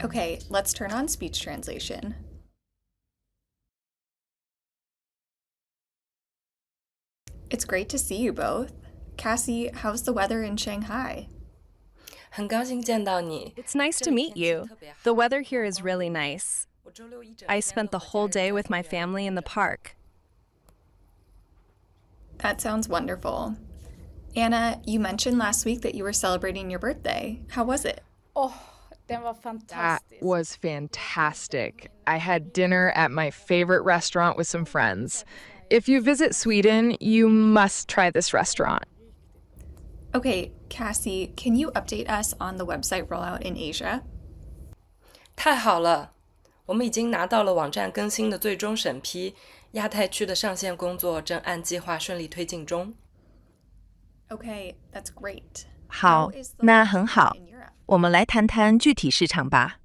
Okay, let's turn on speech translation. It's great to see you both. Cassie, how's the weather in Shanghai? 很高兴见到你。It's nice to meet you. The weather here is really nice. I spent the whole day with my family in the park. That sounds wonderful. Anna, you mentioned last week that you were celebrating your birthday. How was it? Den var That fantastisk. was fantastic. I had dinner at my favorite restaurant with some friends. If you visit Sweden, you must try this restaurant. Okay, Cassie, can you update us on the website rollout in Asia? 太好了，我们已经拿到了网站更新的最终审批，亚太区的上线工作正按计划顺利推进中。Okay, that's great. 好，那很好。我们来谈谈具体市场吧。